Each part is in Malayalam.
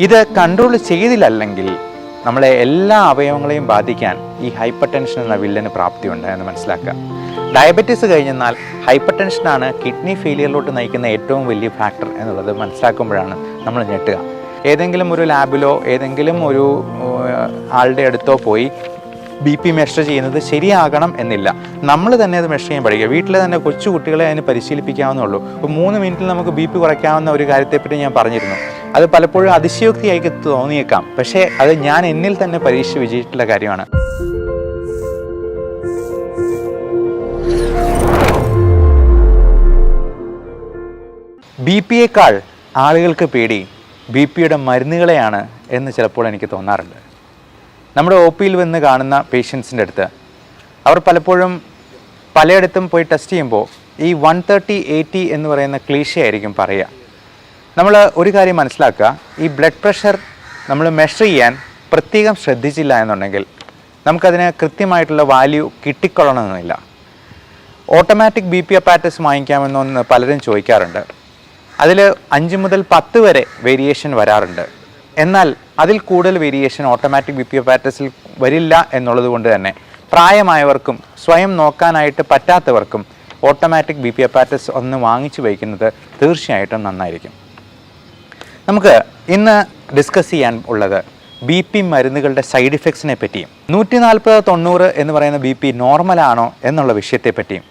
ഇത് കൺട്രോൾ ചെയ്തില്ലെങ്കിൽ നമ്മളെ എല്ലാ അവയവങ്ങളെയും ബാധിക്കാൻ ഈ ഹൈപ്പർ ടെൻഷൻ എന്ന വില്ലന് പ്രാപ്തിയുണ്ട് എന്ന് മനസ്സിലാക്കുക. ഡയബറ്റീസ് കഴിഞ്ഞെന്നാൽ ഹൈപ്പർ ടെൻഷനാണ് കിഡ്നി ഫെയിലിയറിലോട്ട് നയിക്കുന്ന ഏറ്റവും വലിയ ഫാക്ടർ എന്നുള്ളത് മനസ്സിലാക്കുമ്പോഴാണ് നമ്മൾ ഞെട്ടുക. ഏതെങ്കിലും ഒരു ലാബിലോ ഏതെങ്കിലും ഒരു ആളുടെ അടുത്തോ പോയി BP മെഷർ ചെയ്യുന്നത് ശരിയാകണം എന്നില്ല. നമ്മൾ തന്നെ അത് മെഷർ ചെയ്യാൻ പഠിക്കുക. വീട്ടിൽ തന്നെ കൊച്ചു കുട്ടികളെ അതിന് പരിശീലിപ്പിക്കാവുന്നുള്ളൂ. ഇപ്പോൾ 3 മിനിറ്റിൽ നമുക്ക് BP കുറയ്ക്കാവുന്ന ഒരു കാര്യത്തെപ്പറ്റി ഞാൻ പറഞ്ഞിരുന്നു. അത് പലപ്പോഴും അതിശയോക്തിയായി തോന്നിയേക്കാം, പക്ഷേ അത് ഞാൻ എന്നിൽ തന്നെ പരീക്ഷ വിജയിച്ചിട്ടുള്ള കാര്യമാണ്. BPയേക്കാൾ ആളുകൾക്ക് പേടി BPയുടെ മരുന്നുകളെയാണ് എന്ന് ചിലപ്പോൾ എനിക്ക് തോന്നാറുണ്ട്. നമ്മുടെ OPയിൽ വന്ന് കാണുന്ന പേഷ്യൻസിൻ്റെ അടുത്ത് അവർ പലപ്പോഴും പലയിടത്തും പോയി ടെസ്റ്റ് ചെയ്യുമ്പോൾ ഈ 130/80 എന്ന് പറയുന്ന ക്ലീശയായിരിക്കും പറയുക. നമ്മൾ ഒരു കാര്യം മനസ്സിലാക്കുക, ഈ ബ്ലഡ് പ്രഷർ നമ്മൾ മെഷർ ചെയ്യാൻ പ്രത്യേകം ശ്രദ്ധിച്ചില്ല എന്നുണ്ടെങ്കിൽ നമുക്കതിന് കൃത്യമായിട്ടുള്ള വാല്യൂ കിട്ടിക്കൊള്ളണമെന്നില്ല. ഓട്ടോമാറ്റിക് BP അപ്പാരറ്റസ് വാങ്ങിക്കാമെന്നൊന്ന് പലരും ചോദിക്കാറുണ്ട്. അതിൽ 5 മുതൽ 10 വരെ വേരിയേഷൻ വരാറുണ്ട്. എന്നാൽ അതിൽ കൂടുതൽ വേരിയേഷൻ ഓട്ടോമാറ്റിക് BP അപ്പാരറ്റസിൽ വരില്ല എന്നുള്ളത് കൊണ്ട് തന്നെ പ്രായമായവർക്കും സ്വയം നോക്കാനായിട്ട് പറ്റാത്തവർക്കും ഓട്ടോമാറ്റിക് BP അപ്പാരറ്റസ് ഒന്ന് വാങ്ങിച്ചു വയ്ക്കുന്നത് തീർച്ചയായിട്ടും നന്നായിരിക്കും. നമുക്ക് ഇന്ന് ഡിസ്കസ് ചെയ്യാൻ ഉള്ളത് BP മരുന്നുകളുടെ സൈഡ് ഇഫക്ട്സിനെ പറ്റിയും 140/90 എന്ന് പറയുന്ന BP നോർമലാണോ എന്നുള്ള വിഷയത്തെപ്പറ്റിയും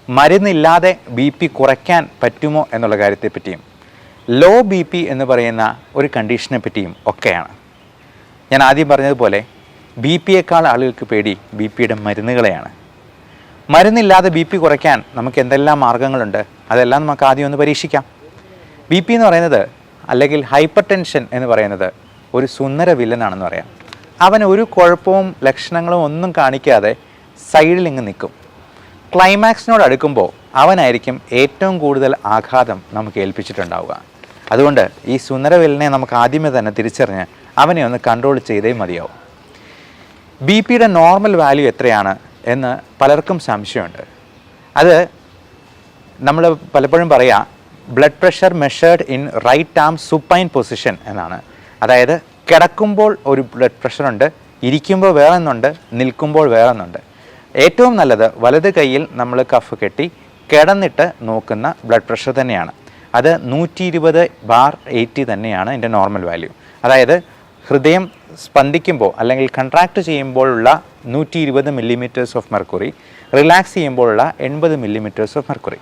മരുന്നില്ലാതെ BP കുറയ്ക്കാൻ പറ്റുമോ എന്നുള്ള കാര്യത്തെപ്പറ്റിയും ലോ BP എന്ന് പറയുന്ന ഒരു കണ്ടീഷനെ പറ്റിയും ഒക്കെയാണ്. ഞാൻ ആദ്യം പറഞ്ഞതുപോലെ BPയേക്കാൾ ആളുകൾക്ക് പേടി BPയുടെ മരുന്നുകളെയാണ്. മരുന്നില്ലാതെ BP കുറയ്ക്കാൻ നമുക്ക് എന്തെല്ലാം മാർഗങ്ങളുണ്ട്, അതെല്ലാം നമുക്ക് ആദ്യം ഒന്ന് പരീക്ഷിക്കാം. BP എന്ന് പറയുന്നത് അല്ലെങ്കിൽ ഹൈപ്പർ ടെൻഷൻ എന്ന് പറയുന്നത് ഒരു സുന്ദര വില്ലനാണെന്ന് പറയാം. അവൻ ഒരു കുഴപ്പവും ലക്ഷണങ്ങളും ഒന്നും കാണിക്കാതെ സൈഡിൽ ഇങ്ങ് നിൽക്കും. ക്ലൈമാക്സിനോട് അടുക്കുമ്പോൾ അവനായിരിക്കും ഏറ്റവും കൂടുതൽ ആഘാതം നമുക്ക് ഏൽപ്പിച്ചിട്ടുണ്ടാവുക. അതുകൊണ്ട് ഈ സുന്ദര വില്ലനെ നമുക്ക് ആദ്യമേ തന്നെ തിരിച്ചറിഞ്ഞ് അവനെ ഒന്ന് കൺട്രോൾ ചെയ്തേ മതിയാവും. BPയുടെ നോർമൽ വാല്യൂ എത്രയാണ് എന്ന് പലർക്കും സംശയമുണ്ട്. അത് നമ്മൾ പലപ്പോഴും പറയാം blood pressure measured in right arm supine position എന്നാണ്. അതായത് കിടക്കുമ്പോൾ ഒരു ബ്ലഡ് പ്രഷറുണ്ട്, ഇരിക്കുമ്പോൾ വേറൊന്നുണ്ട്, നിൽക്കുമ്പോൾ വേറൊന്നുണ്ട്. ഏറ്റവും നല്ലത് വലത് കൈയിൽ നമ്മൾ കഫ് കെട്ടി കിടന്നിട്ട് നോക്കുന്ന ബ്ലഡ് പ്രഷർ തന്നെയാണ്. അത് 120/80 തന്നെയാണ് എൻ്റെ നോർമൽ വാല്യൂ. അതായത് ഹൃദയം സ്പന്ദിക്കുമ്പോൾ അല്ലെങ്കിൽ കൺട്രാക്ട് ചെയ്യുമ്പോഴുള്ള 120 millimeters ഓഫ് മെർക്കുറി, റിലാക്സ് ചെയ്യുമ്പോഴുള്ള 80 millimeters ഓഫ് മെർക്കുറി.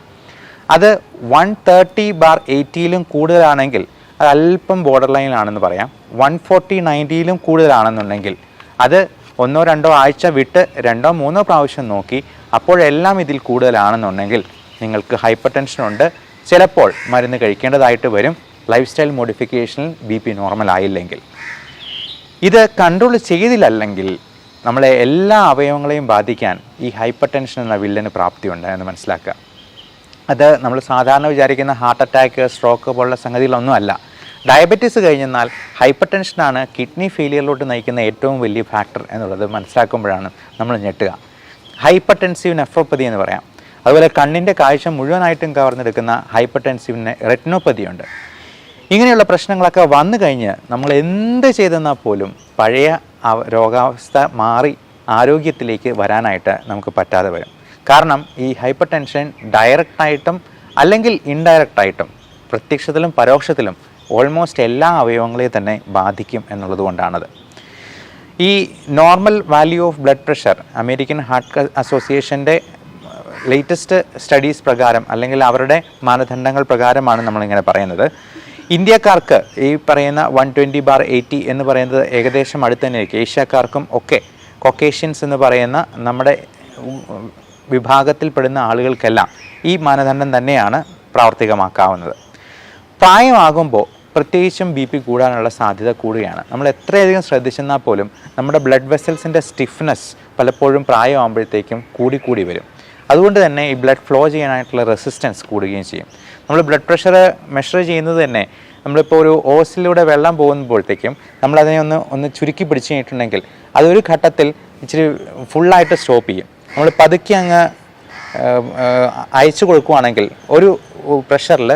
അത് 130/80യിലും കൂടുതലാണെങ്കിൽ അത് അല്പം ബോർഡർ ലൈനിലാണെന്ന് പറയാം. 140/90യിലും കൂടുതലാണെന്നുണ്ടെങ്കിൽ അത് 1-2 ആഴ്ച വിട്ട് 2-3 പ്രാവശ്യം നോക്കി അപ്പോഴെല്ലാം ഇതിൽ കൂടുതലാണെന്നുണ്ടെങ്കിൽ നിങ്ങൾക്ക് ഹൈപ്പർ ടെൻഷൻ ഉണ്ട്. ചിലപ്പോൾ മരുന്ന് കഴിക്കേണ്ടതായിട്ട് വരും, ലൈഫ് സ്റ്റൈൽ മോഡിഫിക്കേഷനിൽ BP നോർമൽ ആയില്ലെങ്കിൽ. ഇത് കൺട്രോൾ ചെയ്തില്ലെങ്കിൽ നമ്മളെ എല്ലാ അവയവങ്ങളെയും ബാധിക്കാൻ ഈ ഹൈപ്പർ ടെൻഷൻ എന്ന വില്ലന് പ്രാപ്തിയുണ്ട് എന്ന് മനസ്സിലാക്കുക. അത് നമ്മൾ സാധാരണ വിചാരിക്കുന്ന ഹാർട്ട് അറ്റാക്ക്, സ്ട്രോക്ക് പോലുള്ള സംഗതികളൊന്നുമല്ല. ഡയബറ്റീസ് കഴിഞ്ഞെന്നാൽ ഹൈപ്പർ ടെൻഷനാണ് കിഡ്നി ഫെയിലിയറിലോട്ട് നയിക്കുന്ന ഏറ്റവും വലിയ ഫാക്ടർ എന്നുള്ളത് മനസ്സിലാക്കുമ്പോഴാണ് നമ്മൾ ഞെട്ടുക. ഹൈപ്പർ ടെൻസീവ് നെഫ്രോപ്പതി എന്ന് പറയാം. അതുപോലെ കണ്ണിൻ്റെ കാഴ്ച മുഴുവനായിട്ടും കവർന്നെടുക്കുന്ന ഹൈപ്പർ ടെൻസീവ് റെറ്റിനോപ്പതി ഉണ്ട്. ഇങ്ങനെയുള്ള പ്രശ്നങ്ങളൊക്കെ വന്നു കഴിഞ്ഞ് നമ്മൾ എന്ത് ചെയ്തെന്നാൽ പോലും പഴയ രോഗാവസ്ഥ മാറി ആരോഗ്യത്തിലേക്ക് വരാനായിട്ട് നമുക്ക് പറ്റാതെ വരും. കാരണം ഈ ഹൈപ്പർ ടെൻഷൻ ഡയറക്റ്റായിട്ടും അല്ലെങ്കിൽ ഇൻഡയറക്റ്റായിട്ടും പ്രത്യക്ഷത്തിലും പരോക്ഷത്തിലും ഓൾമോസ്റ്റ് എല്ലാ അവയവങ്ങളെയും തന്നെ ബാധിക്കും എന്നുള്ളത് കൊണ്ടാണത്. ഈ normal value of blood pressure American heart അസോസിയേഷൻ്റെ ലേറ്റസ്റ്റ് സ്റ്റഡീസ് പ്രകാരം അല്ലെങ്കിൽ അവരുടെ മാനദണ്ഡങ്ങൾ പ്രകാരമാണ് നമ്മളിങ്ങനെ പറയുന്നത്. ഇന്ത്യക്കാർക്ക് ഈ പറയുന്ന 120/80 എന്ന് പറയുന്നത് ഏകദേശം അടുത്ത് തന്നെയായിരിക്കും. ഏഷ്യക്കാർക്കും ഒക്കെ കൊക്കേഷ്യൻസ് എന്ന് പറയുന്ന നമ്മുടെ വിഭാഗത്തിൽപ്പെടുന്ന ആളുകൾക്കെല്ലാം ഈ മാനദണ്ഡം തന്നെയാണ് പ്രാവർത്തികമാക്കാവുന്നത്. പ്രായമാകുമ്പോൾ പ്രത്യേകിച്ചും BP കൂടാനുള്ള സാധ്യത കൂടുകയാണ്. നമ്മൾ എത്രയധികം ശ്രദ്ധിച്ചെന്നാൽ പോലും നമ്മുടെ ബ്ലഡ് വെസൽസിൻ്റെ സ്റ്റിഫ്നെസ് പലപ്പോഴും പ്രായമാകുമ്പോഴത്തേക്കും കൂടി വരും. അതുകൊണ്ട് തന്നെ ഈ ബ്ലഡ് ഫ്ലോ ചെയ്യാനായിട്ടുള്ള റെസിസ്റ്റൻസ് കൂടുകയും ചെയ്യും. നമ്മൾ ബ്ലഡ് പ്രഷർ മെഷർ ചെയ്യുന്നത് തന്നെ നമ്മളിപ്പോൾ ഒരു ഓസിലൂടെ വെള്ളം പോകുമ്പോഴത്തേക്കും നമ്മളതിനെ ഒന്ന് ചുരുക്കി പിടിച്ച് കഴിഞ്ഞിട്ടുണ്ടെങ്കിൽ അതൊരു ഘട്ടത്തിൽ ഇച്ചിരി ഫുള്ളായിട്ട് സ്റ്റോപ്പ് ചെയ്യും. നമ്മൾ പതുക്കെ അങ്ങ് അയച്ചു കൊടുക്കുകയാണെങ്കിൽ ഒരു പ്രഷറിൽ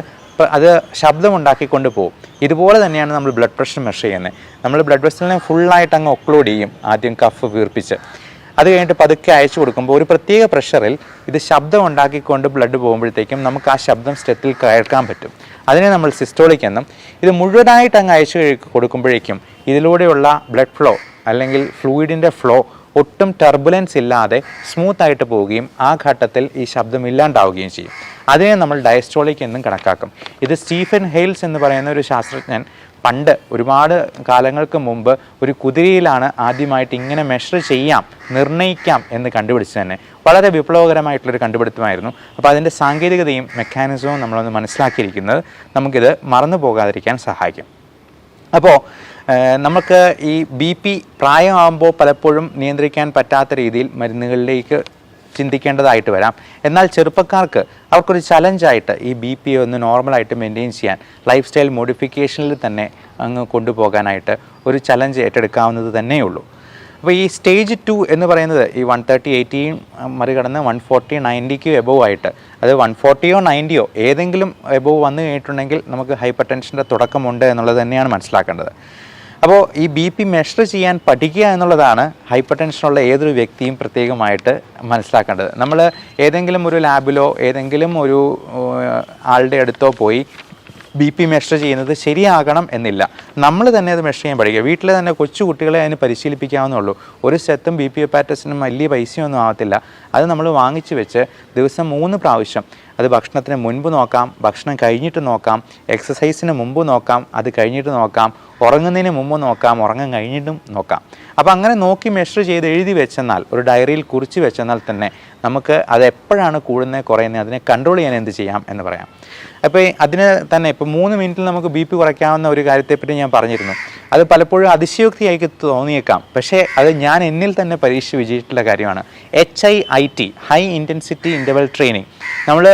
അത് ശബ്ദമുണ്ടാക്കിക്കൊണ്ട് പോകും. ഇതുപോലെ തന്നെയാണ് നമ്മൾ ബ്ലഡ് പ്രഷർ മെഷർ ചെയ്യുന്നത്. നമ്മൾ ബ്ലഡ് വെസലിനെ ഫുള്ളായിട്ട് അങ്ങ് ഒക്ലൂഡ് ചെയ്യും, ആദ്യം കഫ് വീർപ്പിച്ച്. അത് കഴിഞ്ഞിട്ട് പതുക്കെ അയച്ചു കൊടുക്കുമ്പോൾ ഒരു പ്രത്യേക പ്രഷറിൽ ഇത് ശബ്ദം ഉണ്ടാക്കിക്കൊണ്ട് ബ്ലഡ് പോകുമ്പോഴത്തേക്കും നമുക്ക് ആ ശബ്ദം സ്റ്റെത്തിൽ കേൾക്കാൻ പറ്റും. അതിനെ നമ്മൾ സിസ്റ്റോളിക് എന്നും. ഇത് മുഴുവനായിട്ട് അങ്ങ് അയച്ചു കൊടുക്കുമ്പോഴേക്കും ഇതിലൂടെയുള്ള ബ്ലഡ് ഫ്ലോ അല്ലെങ്കിൽ ഫ്ലൂയിഡിൻ്റെ ഫ്ലോ ഒട്ടും ടർബുലൻസ് ഇല്ലാതെ സ്മൂത്തായിട്ട് പോവുകയും ആ ഘട്ടത്തിൽ ഈ ശബ്ദം ഇല്ലാണ്ടാവുകയും ചെയ്യും. അതിനെ നമ്മൾ ഡയസ്റ്റോളിക് എന്നും കണക്കാക്കും. ഇത് സ്റ്റീഫൻ ഹെയിൽസ് എന്ന് പറയുന്ന ഒരു ശാസ്ത്രജ്ഞൻ പണ്ട് ഒരുപാട് കാലങ്ങൾക്ക് മുമ്പ് ഒരു കുതിരയിലാണ് ആദ്യമായിട്ട് ഇങ്ങനെ മെഷർ ചെയ്യാം, നിർണ്ണയിക്കാം എന്ന് കണ്ടുപിടിച്ചത് തന്നെ. വളരെ വിപ്ലവകരമായിട്ടുള്ളൊരു കണ്ടുപിടുത്തമായിരുന്നു. അപ്പോൾ അതിൻ്റെ സാങ്കേതികതയും മെക്കാനിസവും നമ്മളൊന്ന് മനസ്സിലാക്കിയിരിക്കുന്നത് നമുക്കിത് മറന്നു പോകാതിരിക്കാൻ സഹായിക്കും. അപ്പോൾ നമുക്ക് ഈ BP പ്രായമാകുമ്പോൾ പലപ്പോഴും നിയന്ത്രിക്കാൻ പറ്റാത്ത രീതിയിൽ മരുന്നുകളിലേക്ക് ചിന്തിക്കേണ്ടതായിട്ട് വരാം. എന്നാൽ ചെറുപ്പക്കാർക്ക് അവർക്കൊരു ചലഞ്ചായിട്ട് ഈ BP ഒന്ന് നോർമലായിട്ട് മെയിൻറ്റെയിൻ ചെയ്യാൻ ലൈഫ് സ്റ്റൈൽ മോഡിഫിക്കേഷനിൽ തന്നെ അങ്ങ് കൊണ്ടുപോകാനായിട്ട് ഒരു ചലഞ്ച് ഏറ്റെടുക്കാവുന്നത് തന്നെയുള്ളൂ. അപ്പോൾ ഈ സ്റ്റേജ് 2 എന്ന് പറയുന്നത് ഈ 130/80 മറികടന്ന് 140/90 എബോവ് ആയിട്ട്, അത് 140-ഓ 90-ഓ ഏതെങ്കിലും എബോവ് വന്നു കഴിഞ്ഞിട്ടുണ്ടെങ്കിൽ നമുക്ക് ഹൈപ്പർ ടെൻഷൻ്റെ തുടക്കമുണ്ട് എന്നുള്ളത് തന്നെയാണ് മനസ്സിലാക്കേണ്ടത്. അപ്പോൾ ഈ BP മെഷർ ചെയ്യാൻ പഠിക്കുക എന്നുള്ളതാണ് ഹൈപ്പർ ടെൻഷനുള്ള ഏതൊരു വ്യക്തിയും പ്രത്യേകമായിട്ട് മനസ്സിലാക്കേണ്ടത്. നമ്മൾ ഏതെങ്കിലും ഒരു ലാബിലോ ഏതെങ്കിലും ഒരു ആളുടെ അടുത്തോ പോയി BP മെഷർ ചെയ്യുന്നത് ശരിയാകണം എന്നില്ല. നമ്മൾ തന്നെ അത് മെഷർ ചെയ്യാൻ പഠിക്കുക. വീട്ടിൽ തന്നെ കൊച്ചു കുട്ടികളെ അതിന് പരിശീലിപ്പിക്കാവുന്നുള്ളൂ. ഒരു സെറ്റും BP അപ്പാരറ്റസിനും വലിയ പൈസയൊന്നും ആവത്തില്ല. അത് നമ്മൾ വാങ്ങിച്ച് വെച്ച് ദിവസം 3 പ്രാവശ്യം, അത് ഭക്ഷണത്തിന് മുൻപ് നോക്കാം, ഭക്ഷണം കഴിഞ്ഞിട്ട് നോക്കാം, എക്സസൈസിന് മുമ്പ് നോക്കാം, അത് കഴിഞ്ഞിട്ട് നോക്കാം, ഉറങ്ങുന്നതിന് മുമ്പ് നോക്കാം, ഉറങ്ങാൻ കഴിഞ്ഞിട്ടും നോക്കാം. അപ്പോൾ അങ്ങനെ നോക്കി മെഷർ ചെയ്ത് എഴുതി വെച്ചെന്നാൽ, ഒരു ഡയറിയിൽ കുറിച്ച് വെച്ചെന്നാൽ തന്നെ നമുക്ക് അത് എപ്പോഴാണ് കൂടുന്നത് കുറയുന്നത് അതിനെ കൺട്രോൾ ചെയ്യാൻ എന്ത് ചെയ്യാം എന്ന് പറയാം. അപ്പോൾ അതിന് തന്നെ ഇപ്പോൾ 3 മിനിറ്റിൽ നമുക്ക് BP കുറയ്ക്കാവുന്ന ഒരു കാര്യത്തെപ്പറ്റി ഞാൻ പറഞ്ഞിരുന്നു. അത് പലപ്പോഴും അതിശയോക്തിയായി തോന്നിയേക്കാം, പക്ഷേ അത് ഞാൻ എന്നിൽ തന്നെ പരീക്ഷ വിജയിച്ചിട്ടുള്ള കാര്യമാണ്. HIIT, high intensity interval training. നമ്മൾ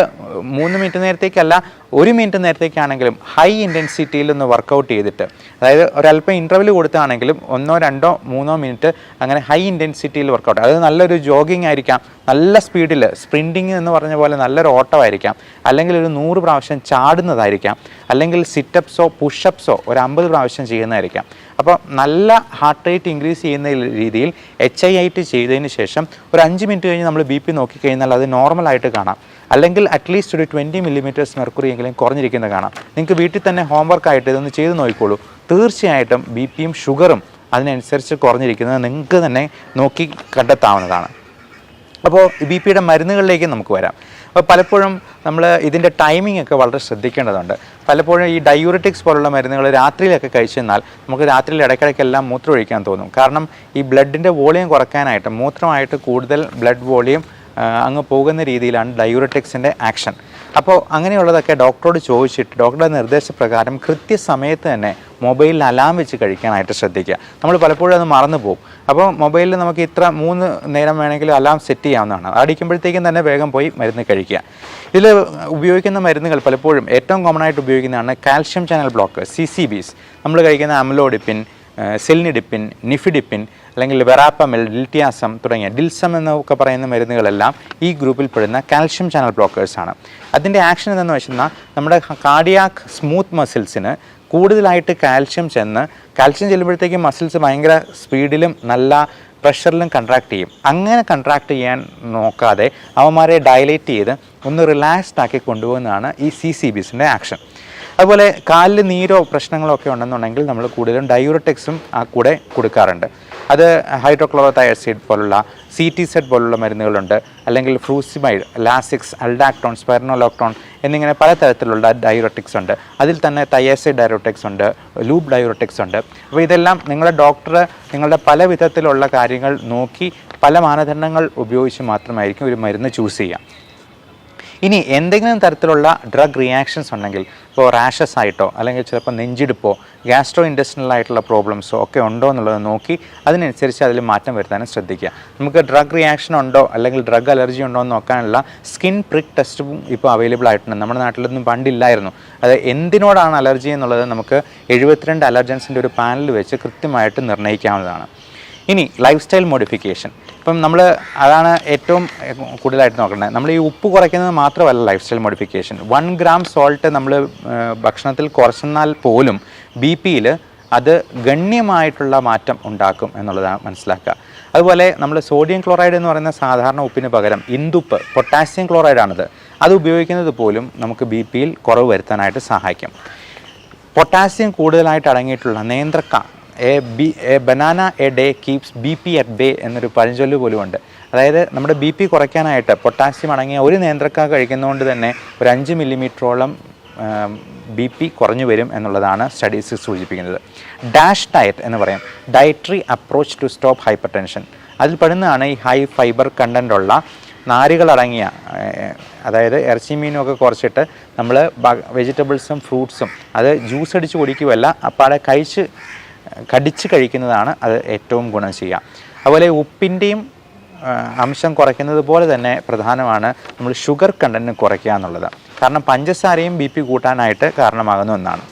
3 മിനിറ്റ് നേരത്തേക്കല്ല, 1 മിനിറ്റ് നേരത്തേക്കാണെങ്കിലും ഹൈ ഇൻറ്റൻസിറ്റിയിൽ ഒന്ന് വർക്കൗട്ട് ചെയ്തിട്ട്, അതായത് ഒരല്പം ഇൻ്റർവൽ കൊടുത്താണെങ്കിലും 1, 2, 3 മിനിറ്റ് അങ്ങനെ ഹൈ ഇൻറ്റൻസിറ്റിയിൽ വർക്കൗട്ട്. അത് നല്ലൊരു ജോഗിങ് ആയിരിക്കാം, നല്ല സ്പീഡിൽ സ്പ്രിൻറ്റിങ് എന്ന് പറഞ്ഞ പോലെ നല്ലൊരു ഓട്ടമായിരിക്കാം, അല്ലെങ്കിൽ ഒരു 100 പ്രാവശ്യം ചാടുന്നതായിരിക്കാം, അല്ലെങ്കിൽ സിറ്റപ്സോ പുഷപ്സോ ഒരു 50 പ്രാവശ്യം ചെയ്യുന്നതായിരിക്കാം. അപ്പോൾ നല്ല ഹാർട്ട് റേറ്റ് ഇൻക്രീസ് ചെയ്യുന്ന രീതിയിൽ HIIT ചെയ്തതിന് ശേഷം ഒരു 5 മിനിറ്റ് കഴിഞ്ഞ് നമ്മൾ BP നോക്കിക്കഴിഞ്ഞാൽ അത് നോർമലായിട്ട് കാണാം. അല്ലെങ്കിൽ അറ്റ്ലീസ്റ്റ് ഒരു 20 മില്ലിമീറ്റേഴ്സ് മെർക്കുറി എങ്കിലും കുറഞ്ഞിരിക്കുന്നത് കാണാം. നിങ്ങൾക്ക് വീട്ടിൽ തന്നെ ഹോംവർക്കായിട്ട് ഇതൊന്ന് ചെയ്ത് നോക്കിക്കോളൂ. തീർച്ചയായിട്ടും BPയും ഷുഗറും അതിനനുസരിച്ച് കുറഞ്ഞിരിക്കുന്നത് നിങ്ങൾക്ക് തന്നെ നോക്കി കണ്ടെത്താവുന്നതാണ്. അപ്പോൾ BPയുടെ മരുന്നുകളിലേക്ക് നമുക്ക് വരാം. അപ്പോൾ പലപ്പോഴും നമ്മൾ ഇതിൻ്റെ ടൈമിംഗ് ഒക്കെ വളരെ ശ്രദ്ധിക്കേണ്ടതുണ്ട്. പലപ്പോഴും ഈ ഡയൂറിറ്റിക്സ് പോലുള്ള മരുന്നുകൾ രാത്രിയിലൊക്കെ കഴിച്ചെന്നാൽ നമുക്ക് രാത്രിയിൽ ഇടയ്ക്കിടയ്ക്കെല്ലാം മൂത്രം ഒഴിക്കാൻ തോന്നും. കാരണം ഈ ബ്ലഡിൻ്റെ വോളിയം കുറയ്ക്കാനായിട്ട് മൂത്രമായിട്ട് കൂടുതൽ ബ്ലഡ് വോളിയം അങ്ങ് പോകുന്ന രീതിയിലാണ് ഡയൂറിറ്റിക്സിൻ്റെ ആക്ഷൻ. അപ്പോൾ അങ്ങനെയുള്ളതൊക്കെ ഡോക്ടറോട് ചോദിച്ചിട്ട് ഡോക്ടറുടെ നിർദ്ദേശപ്രകാരം കൃത്യസമയത്ത് തന്നെ മൊബൈലിൽ അലാം വെച്ച് കഴിക്കാനായിട്ട് ശ്രദ്ധിക്കുക. നമ്മൾ പലപ്പോഴും അത് മറന്നു പോകും. അപ്പോൾ മൊബൈലിൽ നമുക്ക് ഇത്ര 3 നേരം വേണമെങ്കിലും അലാം സെറ്റ് ചെയ്യാവുന്നതാണ്. അടിക്കുമ്പോഴത്തേക്കും തന്നെ വേഗം പോയി മരുന്ന് കഴിക്കുക. ഇതിൽ ഉപയോഗിക്കുന്ന മരുന്നുകൾ പലപ്പോഴും ഏറ്റവും കോമൺ ആയിട്ട് ഉപയോഗിക്കുന്നതാണ് കാൽഷ്യം ചാനൽ ബ്ലോക്കേഴ്സ്, CCBs. നമ്മൾ കഴിക്കുന്ന അമലോഡിപ്പിൻ, സെൽനിഡിപ്പിൻ, നിഫിഡിപ്പിൻ, അല്ലെങ്കിൽ വെറാപ്പമിൽ, ഡിൽറ്റിയാസം തുടങ്ങിയ ഡിൽസം എന്നൊക്കെ പറയുന്ന മരുന്നുകളെല്ലാം ഈ ഗ്രൂപ്പിൽ പെടുന്ന കാൽഷ്യം ചാനൽ ബ്ലോക്കേഴ്സാണ്. അതിൻ്റെ ആക്ഷൻ എന്തെന്ന് വെച്ചാൽ നമ്മുടെ കാർഡിയാക് സ്മൂത്ത് മസിൽസിന് കൂടുതലായിട്ട് കാൽഷ്യം ചെല്ലുമ്പോഴത്തേക്കും മസിൽസ് ഭയങ്കര സ്പീഡിലും നല്ല പ്രഷറിലും കൺട്രാക്ട് ചെയ്യും. അങ്ങനെ കൺട്രാക്ട് ചെയ്യാൻ നോക്കാതെ അവന്മാരെ ഡയലേറ്റ് ചെയ്ത് ഒന്ന് റിലാക്സ്ഡ് ആക്കി കൊണ്ടുപോകുന്നതാണ് ഈ CCBസിൻ്റെ ആക്ഷൻ. അതുപോലെ കാലിൽ നീരോ പ്രശ്നങ്ങളോ ഒക്കെ ഉണ്ടെന്നുണ്ടെങ്കിൽ നമ്മൾ കൂടുതലും ഡയൂററ്റിക്സും ആ കൂടെ കൊടുക്കാറുണ്ട്. അത് ഹൈഡ്രോക്ലോറോതയാസിഡ് പോലുള്ള CTZ പോലുള്ള മരുന്നുകളുണ്ട്, അല്ലെങ്കിൽ ഫ്രൂസിമൈഡ്, ലാസിക്സ്, അൽഡാക്ടോൺ, സ്പെർനോലോക്ടോൺ എന്നിങ്ങനെ പലതരത്തിലുള്ള ഡയൂററ്റിക്സ് ഉണ്ട്. അതിൽ തന്നെ തയാസൈഡ് ഡയൂററ്റിക്സ് ഉണ്ട്, ലൂപ്പ് ഡയൂററ്റിക്സ് ഉണ്ട്. അപ്പോൾ ഇതെല്ലാം നിങ്ങളുടെ ഡോക്ടർ നിങ്ങളുടെ പല വിധത്തിലുള്ള കാര്യങ്ങൾ നോക്കി പല മാനദണ്ഡങ്ങൾ ഉപയോഗിച്ച് മാത്രമായിരിക്കും ഒരു മരുന്ന് ചൂസ് ചെയ്യുക. ഇനി എന്തെങ്കിലും തരത്തിലുള്ള ഡ്രഗ് റിയാക്ഷൻസ് ഉണ്ടെങ്കിൽ, ഇപ്പോൾ റാഷസ് ആയിട്ടോ അല്ലെങ്കിൽ ചിലപ്പോൾ നെഞ്ചിടിപ്പോ ഗ്യാസ്ട്രോ ഇൻറ്റസ്റ്റിനൽ ആയിട്ടുള്ള പ്രോബ്ലംസോ ഒക്കെ ഉണ്ടോ എന്നുള്ളത് നോക്കി അതിനനുസരിച്ച് അതിൽ മാറ്റം വരുത്താനും ശ്രദ്ധിക്കുക. നമുക്ക് ഡ്രഗ് റിയാക്ഷൻ ഉണ്ടോ അല്ലെങ്കിൽ ഡ്രഗ് അലർജി ഉണ്ടോ എന്ന് നോക്കാനുള്ള സ്കിൻ പ്രിക്ക് ടെസ്റ്റും ഇപ്പോൾ അവൈലബിൾ ആയിട്ടുണ്ട്. നമ്മുടെ നാട്ടിലൊന്നും പണ്ടില്ലായിരുന്നു. അത് എന്തിനോടാണ് അലർജി എന്നുള്ളത് നമുക്ക് 72 അലർജൻസിൻ്റെ ഒരു പാനൽ വെച്ച് കൃത്യമായിട്ട് നിർണ്ണയിക്കാവുന്നതാണ്. ഇനി ലൈഫ് സ്റ്റൈൽ മോഡിഫിക്കേഷൻ. ഇപ്പം നമ്മൾ അതാണ് ഏറ്റവും കൂടുതലായിട്ട് നോക്കേണ്ടത്. നമ്മൾ ഈ ഉപ്പ് കുറയ്ക്കുന്നത് മാത്രമല്ല life style modification. 1 gram salt നമ്മൾ ഭക്ഷണത്തിൽ കുറച്ചെന്നാൽ പോലും BP-യിൽ അത് ഗണ്യമായിട്ടുള്ള മാറ്റം ഉണ്ടാക്കും എന്നുള്ളതാണ് മനസ്സിലാക്കുക. അതുപോലെ നമ്മൾ സോഡിയം ക്ലോറൈഡ് എന്ന് പറയുന്ന സാധാരണ ഉപ്പിന് പകരം ഇന്ദുപ്പ്, പൊട്ടാസ്യം ക്ലോറൈഡാണിത്. അത് ഉപയോഗിക്കുന്നത് പോലും നമുക്ക് BP-യിൽ കുറവ് വരുത്താനായിട്ട് സഹായിക്കും. പൊട്ടാസ്യം കൂടുതലായിട്ട് അടങ്ങിയിട്ടുള്ള നേന്ത്രക്ക, a banana a day keeps BP at bay എന്നൊരു പഴഞ്ചൊല്ല് പോലുമുണ്ട്. അതായത് നമ്മുടെ BP കുറയ്ക്കാനായിട്ട് പൊട്ടാസ്യം അടങ്ങിയ ഒരു നേന്ത്രക്ക കഴിക്കുന്നതുകൊണ്ട് തന്നെ ഒരു 5 മില്ലിമീറ്ററോളം BP കുറഞ്ഞു വരും എന്നുള്ളതാണ് സ്റ്റഡീസ് സൂചിപ്പിക്കുന്നത്. ഡാഷ് ഡയറ്റ് എന്ന് പറയും, dietary approach to stop hypertension. അതിൽ പെടുന്നതാണ് ഈ ഹൈ ഫൈബർ കണ്ടൻ്റുള്ള നാരുകളടങ്ങിയ, അതായത് ഇറച്ചി മീനും ഒക്കെ കുറച്ചിട്ട് നമ്മൾ വെജിറ്റബിൾസും ഫ്രൂട്ട്സും അത് ജ്യൂസ് അടിച്ച് കുടിക്കുകയല്ല, അപ്പാടെ കടിച്ച് കഴിക്കുന്നതാണ് അത് ഏറ്റവും ഗുണം ചെയ്യുക. അതുപോലെ ഉപ്പിൻ്റെയും അംശം കുറയ്ക്കുന്നത് പോലെ തന്നെ പ്രധാനമാണ് നമ്മൾ ഷുഗർ കണ്ടൻറ്റ് കുറയ്ക്കുക എന്നുള്ളത്. കാരണം പഞ്ചസാരയും BP കൂട്ടാനായിട്ട് കാരണമാകുന്ന ഒന്നാണ്.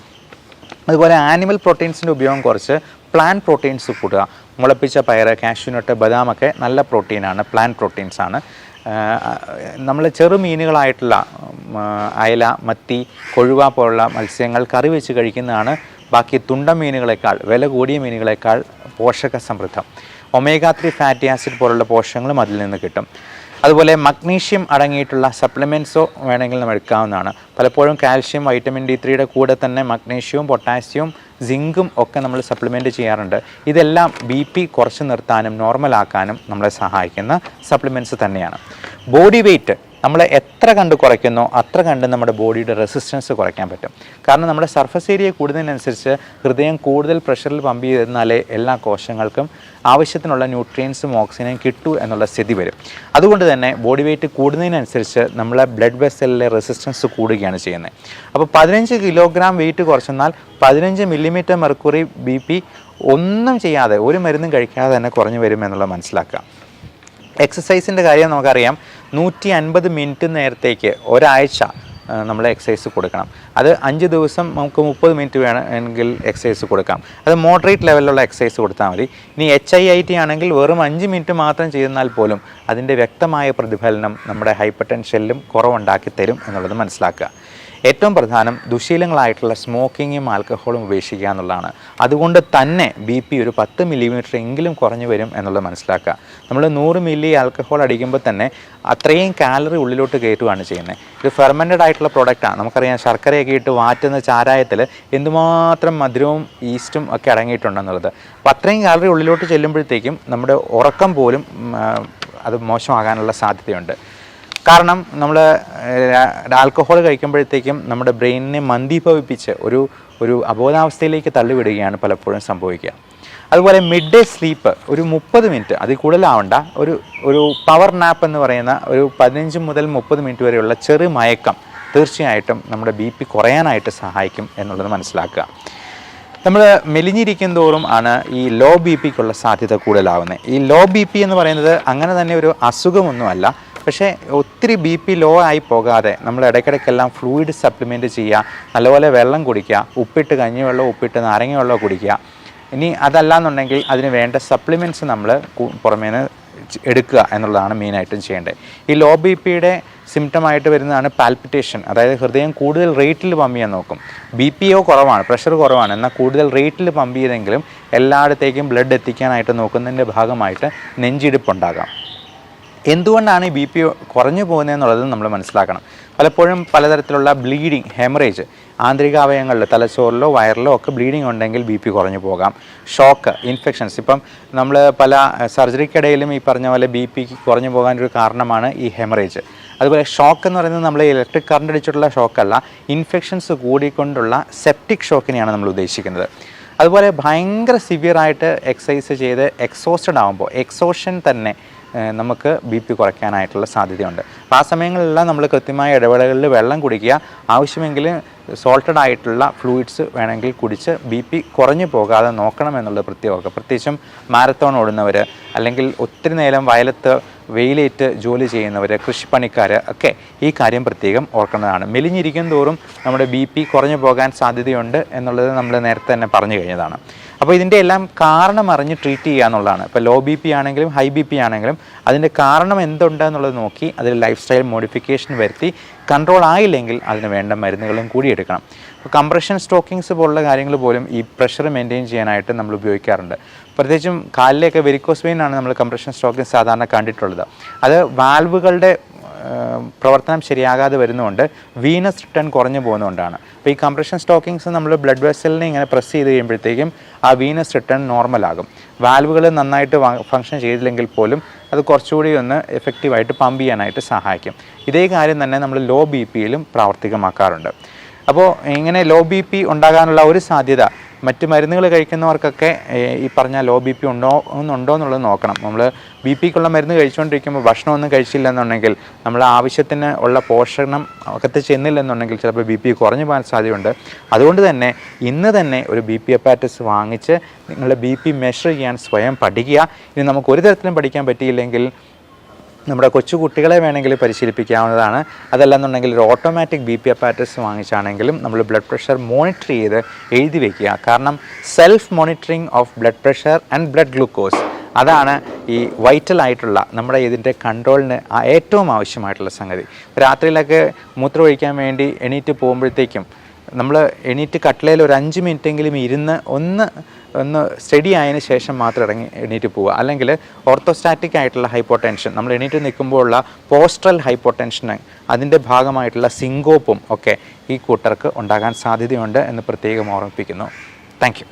അതുപോലെ ആനിമൽ പ്രോട്ടീൻസിൻ്റെ ഉപയോഗം കുറച്ച് പ്ലാന്റ് പ്രോട്ടീൻസ് കൂടുക. മുളപ്പിച്ച പയർ, കാഷ്യൂനട്ട്, ബദാമൊക്കെ നല്ല പ്രോട്ടീനാണ്, പ്ലാന്റ് പ്രോട്ടീൻസാണ്. നമ്മൾ ചെറുമീനുകളായിട്ടുള്ള അയല, മത്തി, കൊഴുവ പോലുള്ള മത്സ്യങ്ങൾ കറി വെച്ച് കഴിക്കുന്നതാണ് ബാക്കി തുണ്ടൻ മീനുകളെക്കാൾ, വില കൂടിയ മീനുകളെക്കാൾ പോഷക സമൃദ്ധം. ഒമേഗ 3 ഫാറ്റി ആസിഡ് പോലുള്ള പോഷകങ്ങളും അതിൽ നിന്ന് കിട്ടും. അതുപോലെ മഗ്നീഷ്യം അടങ്ങിയിട്ടുള്ള സപ്ലിമെൻറ്റ്സോ വേണമെങ്കിൽ നമ്മൾ എടുക്കാവുന്നതാണ്. പലപ്പോഴും കാൽഷ്യം, വൈറ്റമിൻ D3യുടെ കൂടെ തന്നെ മഗ്നീഷ്യവും പൊട്ടാസ്യവും സിങ്കും ഒക്കെ നമ്മൾ സപ്ലിമെൻറ്റ് ചെയ്യാറുണ്ട്. ഇതെല്ലാം BP കുറച്ച് നിർത്താനും നോർമലാക്കാനും നമ്മളെ സഹായിക്കുന്ന സപ്ലിമെൻറ്റ്സ് തന്നെയാണ്. ബോഡി വെയ്റ്റ് നമ്മൾ എത്ര കണ്ട് കുറയ്ക്കുന്നോ അത്ര കണ്ട് നമ്മുടെ ബോഡിയുടെ റെസിസ്റ്റൻസ് കുറയ്ക്കാൻ പറ്റും. കാരണം നമ്മുടെ സർഫസ് ഏരിയ കൂടുന്നതിനനുസരിച്ച് ഹൃദയം കൂടുതൽ പ്രഷറിൽ പമ്പ് ചെയ്തിരുന്നാലേ എല്ലാ കോശങ്ങൾക്കും ആവശ്യത്തിനുള്ള ന്യൂട്രിയൻസും ഓക്സിജനും കിട്ടൂ എന്നുള്ള സ്ഥിതി വരും. അതുകൊണ്ട് തന്നെ ബോഡി വെയ്റ്റ് കൂടുന്നതിനനുസരിച്ച് നമ്മളെ ബ്ലഡ് വെസലിലെ റെസിസ്റ്റൻസ് കൂടുകയാണ് ചെയ്യുന്നത്. അപ്പോൾ 15 കിലോഗ്രാം വെയിറ്റ് കുറച്ചെന്നാൽ 15 മില്ലിമീറ്റർ മെർക്കുറി BP ഒന്നും ചെയ്യാതെ, ഒരു മരുന്നും കഴിക്കാതെ തന്നെ കുറഞ്ഞു വരും എന്നുള്ളത് മനസ്സിലാക്കുക. എക്സസൈസിൻ്റെ കാര്യം നമുക്കറിയാം. 150 മിനിറ്റ് നേരത്തേക്ക് ഒരാഴ്ച നമ്മൾ എക്സസൈസ് കൊടുക്കണം. അത് 5 ദിവസം നമുക്ക് 30 മിനിറ്റ് വേണമെങ്കിൽ എക്സസൈസ് കൊടുക്കാം. അത് മോഡറേറ്റ് ലെവലിലുള്ള എക്സസൈസ് കൊടുത്താൽ മതി. ഇനി HIIT ആണെങ്കിൽ വെറും 5 മിനിറ്റ് മാത്രം ചെയ്തെന്നാൽ പോലും അതിൻ്റെ വ്യക്തമായ പ്രതിഫലനം നമ്മുടെ ഹൈപ്പർ ടെൻഷനിലും കുറവുണ്ടാക്കി തരും എന്നുള്ളത് മനസ്സിലാക്കുക. ഏറ്റവും പ്രധാനം ദുശീലങ്ങളായിട്ടുള്ള സ്മോക്കിങ്ങും ആൽക്കഹോളും ഉപേക്ഷിക്കുക എന്നുള്ളതാണ്. അതുകൊണ്ട് തന്നെ BP ഒരു 10 മില്ലിമീറ്റർ എങ്കിലും കുറഞ്ഞു വരും എന്നുള്ളത് മനസ്സിലാക്കുക. നമ്മൾ 100 മില്ലി ആൽക്കഹോൾ അടിക്കുമ്പോൾ തന്നെ അത്രയും കാലറി ഉള്ളിലോട്ട് കയറ്റുകയാണ് ചെയ്യുന്നത്. ഇത് ഫെർമെൻറ്റഡ് ആയിട്ടുള്ള പ്രോഡക്റ്റാണ്. നമുക്കറിയാം, ശർക്കരയൊക്കെ ഇട്ട് വാറ്റുന്ന ചാരായത്തിൽ എന്തുമാത്രം മധുരവും ഈസ്റ്റും ഒക്കെ അടങ്ങിയിട്ടുണ്ടെന്നുള്ളത്. അപ്പോൾ അത്രയും കാലറി ഉള്ളിലോട്ട് ചെല്ലുമ്പോഴത്തേക്കും നമ്മുടെ ഉറക്കം പോലും അത് മോശമാകാനുള്ള സാധ്യതയുണ്ട്. കാരണം നമ്മൾ ആൽക്കഹോൾ കഴിക്കുമ്പോഴത്തേക്കും നമ്മുടെ ബ്രെയിനിനെ മന്ദീഭവിപ്പിച്ച് ഒരു അബോധാവസ്ഥയിലേക്ക് തള്ളിവിടുകയാണ് പലപ്പോഴും സംഭവിക്കുക. അതുപോലെ മിഡ് ഡേ സ്ലീപ്പ് ഒരു 30 മിനിറ്റ്, അതിൽ കൂടുതലാവണ്ട, ഒരു പവർ നാപ്പ് എന്ന് പറയുന്ന ഒരു 15 മുതൽ 30 മിനിറ്റ് വരെയുള്ള ചെറു മയക്കം തീർച്ചയായിട്ടും നമ്മുടെ BP കുറയാനായിട്ട് സഹായിക്കും എന്നുള്ളത് മനസ്സിലാക്കുക. നമ്മൾ മെലിഞ്ഞിരിക്കും തോറും ആണ് ഈ ലോ BPക്കുള്ള സാധ്യത കൂടുതലാവുന്നത്. ഈ ലോ BP എന്ന് പറയുന്നത് അങ്ങനെ തന്നെ ഒരു അസുഖമൊന്നുമല്ല. പക്ഷേ ഒത്തിരി BP ലോ ആയി പോകാതെ നമ്മൾ ഇടയ്ക്കിടയ്ക്കെല്ലാം ഫ്ലൂയിഡ് സപ്ലിമെൻറ്റ് ചെയ്യുക, നല്ലപോലെ വെള്ളം കുടിക്കുക, ഉപ്പിട്ട് കഞ്ഞിവെള്ളം, ഉപ്പിട്ട് നാരങ്ങ വെള്ളം കുടിക്കുക. ഇനി അതല്ലാന്നുണ്ടെങ്കിൽ അതിന് വേണ്ട സപ്ലിമെൻറ്റ്സ് നമ്മൾ പുറമേന്ന് എടുക്കുക എന്നുള്ളതാണ് മെയിനായിട്ടും ചെയ്യേണ്ടത്. ഈ ലോ BPയുടെ സിംറ്റമായിട്ട് വരുന്നതാണ് പാൽപിറ്റേഷൻ. അതായത് ഹൃദയം കൂടുതൽ റേറ്റിൽ പമ്പ് ചെയ്യാൻ നോക്കും. BPO കുറവാണ്, പ്രഷർ കുറവാണ്, എന്നാൽ കൂടുതൽ റേറ്റിൽ പമ്പ് ചെയ്തെങ്കിലും എല്ലായിടത്തേക്കും ബ്ലഡ് എത്തിക്കാനായിട്ട് നോക്കുന്നതിൻ്റെ ഭാഗമായിട്ട് നെഞ്ചിടിപ്പുണ്ടാകാം. എന്തുകൊണ്ടാണ് ഈ BP കുറഞ്ഞു പോകുന്നതെന്നുള്ളത് നമ്മൾ മനസ്സിലാക്കണം. പലപ്പോഴും പലതരത്തിലുള്ള ബ്ലീഡിങ്, ഹെമറേജ്, ആന്തരികാവയവങ്ങളിൽ തലച്ചോറിലോ വയറിലോ ഒക്കെ ബ്ലീഡിങ് ഉണ്ടെങ്കിൽ BP കുറഞ്ഞു പോകാം. ഷോക്ക്, ഇൻഫെക്ഷൻസ്, ഇപ്പം നമ്മൾ പല സർജറിക്കിടയിലും ഈ പറഞ്ഞ പോലെ BP കുറഞ്ഞു പോകാനൊരു കാരണമാണ് ഈ ഹെമറേജ്. അതുപോലെ ഷോക്ക് എന്ന് പറയുന്നത് നമ്മൾ ഇലക്ട്രിക് കറണ്ട് അടിച്ചിട്ടുള്ള ഷോക്കല്ല, ഇൻഫെക്ഷൻസ് കൂടിക്കൊണ്ടുള്ള സെപ്റ്റിക് ഷോക്കിനെയാണ് നമ്മൾ ഉദ്ദേശിക്കുന്നത്. അതുപോലെ ഭയങ്കര സിവിയറായിട്ട് എക്സസൈസ് ചെയ്ത് എക്സോസ്റ്റഡ് ആകുമ്പോൾ എക്സോഷൻ തന്നെ നമുക്ക് BP കുറയ്ക്കാനായിട്ടുള്ള സാധ്യതയുണ്ട്. അപ്പോൾ ആ സമയങ്ങളിലെല്ലാം നമ്മൾ കൃത്യമായ ഇടവേളകളിൽ വെള്ളം കുടിക്കുക, ആവശ്യമെങ്കിൽ സോൾട്ടഡ് ആയിട്ടുള്ള ഫ്ലൂയിഡ്സ് വേണമെങ്കിൽ കുടിച്ച് BP കുറഞ്ഞു പോകാതെ നോക്കണം എന്നുള്ളത് പ്രത്യേകം. പ്രത്യേകിച്ചും മാരത്തോൺ ഓടുന്നവർ, അല്ലെങ്കിൽ ഒത്തിരി നേരം വയലത്ത് വെയിലേറ്റ് ജോലി ചെയ്യുന്നവർ, കൃഷിപ്പണിക്കാർ ഒക്കെ ഈ കാര്യം പ്രത്യേകം ഓർക്കേണ്ടതാണ്. മെലിഞ്ഞിരിക്കും തോറും നമ്മുടെ BP കുറഞ്ഞു പോകാൻ സാധ്യതയുണ്ട് എന്നുള്ളത് നമ്മൾ നേരത്തെ തന്നെ പറഞ്ഞു കഴിഞ്ഞതാണ്. അപ്പോൾ ഇതിൻ്റെ എല്ലാം കാരണം അറിഞ്ഞ് ട്രീറ്റ് ചെയ്യുക എന്നുള്ളതാണ്. ഇപ്പോൾ ലോ ബി പി ആണെങ്കിലും ഹൈ ബി പി ആണെങ്കിലും അതിൻ്റെ കാരണം എന്തുണ്ടെന്നുള്ളത് നോക്കി അതിൽ ലൈഫ് സ്റ്റൈൽ മോഡിഫിക്കേഷൻ വരുത്തി കൺട്രോൾ ആയില്ലെങ്കിൽ അതിന് വേണ്ട മരുന്നുകളും കൂടി എടുക്കണം. ഇപ്പോൾ കംപ്രഷൻ സ്റ്റോക്കിങ്സ് പോലുള്ള കാര്യങ്ങൾ പോലും ഈ പ്രഷർ മെയിൻറ്റെയിൻ ചെയ്യാനായിട്ട് നമ്മൾ ഉപയോഗിക്കാറുണ്ട്. പ്രത്യേകിച്ചും കാലിലേക്ക് വെരിക്കോസ് വെയിൻ ആണ് നമ്മൾ കംപ്രഷൻ സ്റ്റോക്കിങ് സാധാരണ കണ്ടിട്ടുള്ളത്. അത് വാൽവുകളുടെ പ്രവർത്തനം ശരിയാകാതെ വരുന്നതുകൊണ്ട് വീനസ് റിട്ടേൺ കുറഞ്ഞു പോകുന്നതുകൊണ്ടാണ്. അപ്പോൾ ഈ കംപ്രഷൻ സ്റ്റോക്കിങ്സ് നമ്മൾ ബ്ലഡ് വെസലിനെ ഇങ്ങനെ പ്രസ് ചെയ്ത് കഴിയുമ്പോഴത്തേക്കും ആ വീനസ് റിട്ടേൺ നോർമലാകും. വാൽവുകൾ നന്നായിട്ട് ഫങ്ഷൻ ചെയ്തില്ലെങ്കിൽ പോലും അത് കുറച്ചുകൂടി ഒന്ന് എഫക്റ്റീവായിട്ട് പമ്പ് ചെയ്യാനായിട്ട് സഹായിക്കും. ഇതേ കാര്യം തന്നെ നമ്മൾ ലോ ബി പിയിലും പ്രാവർത്തികമാക്കാറുണ്ട്. അപ്പോൾ ഇങ്ങനെ ലോ ബി പി ഉണ്ടാകാനുള്ള ഒരു സാധ്യത മറ്റ് മരുന്നുകൾ കഴിക്കുന്നവർക്കൊക്കെ ഈ പറഞ്ഞ ലോ ബി പി ഉണ്ടോ എന്നുള്ളത് നോക്കണം. നമ്മൾ ബി പിക്കുള്ള മരുന്ന് കഴിച്ചുകൊണ്ടിരിക്കുമ്പോൾ ഭക്ഷണമൊന്നും കഴിച്ചില്ല എന്നുണ്ടെങ്കിൽ നമ്മൾ ആവശ്യത്തിന് ഉള്ള പോഷണം അകത്ത് ചെന്നില്ലെന്നുണ്ടെങ്കിൽ ചിലപ്പോൾ ബി പി കുറഞ്ഞു പോകാൻ സാധ്യതയുണ്ട്. അതുകൊണ്ട് തന്നെ ഇന്ന് തന്നെ ഒരു ബി പി അപ്പാരറ്റസ് വാങ്ങിച്ച് നിങ്ങളുടെ ബി പി മെഷർ ചെയ്യാൻ സ്വയം പഠിക്കുക. ഇനി നമുക്ക് ഒരു തരത്തിലും പഠിക്കാൻ പറ്റിയില്ലെങ്കിൽ നമ്മുടെ കൊച്ചു കുട്ടികളെ വേണമെങ്കിൽ പരിശീലിപ്പിക്കാവുന്നതാണ്. അതല്ലെന്നുണ്ടെങ്കിൽ ഒരു ഓട്ടോമാറ്റിക് ബി പി അപ്പാരറ്റസ് വാങ്ങിച്ചാണെങ്കിലും നമ്മൾ ബ്ലഡ് പ്രഷർ മോണിറ്റർ ചെയ്ത് എഴുതി വയ്ക്കുക. കാരണം self monitoring of blood pressure and blood glucose അതാണ് ഈ വൈറ്റലായിട്ടുള്ള നമ്മുടെ ഇതിൻ്റെ കൺട്രോളിന് ഏറ്റവും ആവശ്യമായിട്ടുള്ള സംഗതി. രാത്രിയിലൊക്കെ മൂത്രം ഒഴിക്കാൻ വേണ്ടി എണീറ്റ് പോകുമ്പോഴത്തേക്കും നമ്മൾ എണീറ്റ് കട്ടിലയിൽ ഒരു 5 മിനിറ്റെങ്കിലും ഇരുന്ന് ഒന്ന് സ്റ്റഡി ആയതിനു ശേഷം മാത്രം എണീറ്റ് പോവുക. അല്ലെങ്കിൽ ഓർത്തോസ്റ്റാറ്റിക് ആയിട്ടുള്ള ഹൈപ്പോടെൻഷൻ, നമ്മൾ എണീറ്റ് നിൽക്കുമ്പോഴുള്ള പോസ്ട്രൽ ഹൈപ്പോടെൻഷൻ, അതിൻ്റെ ഭാഗമായിട്ടുള്ള സിങ്കോപ്പും ഒക്കെ ഈ കൂട്ടർക്ക് ഉണ്ടാകാൻ സാധ്യതയുണ്ട് എന്ന് പ്രത്യേകം ഓർമ്മിപ്പിക്കുന്നു. Thank you.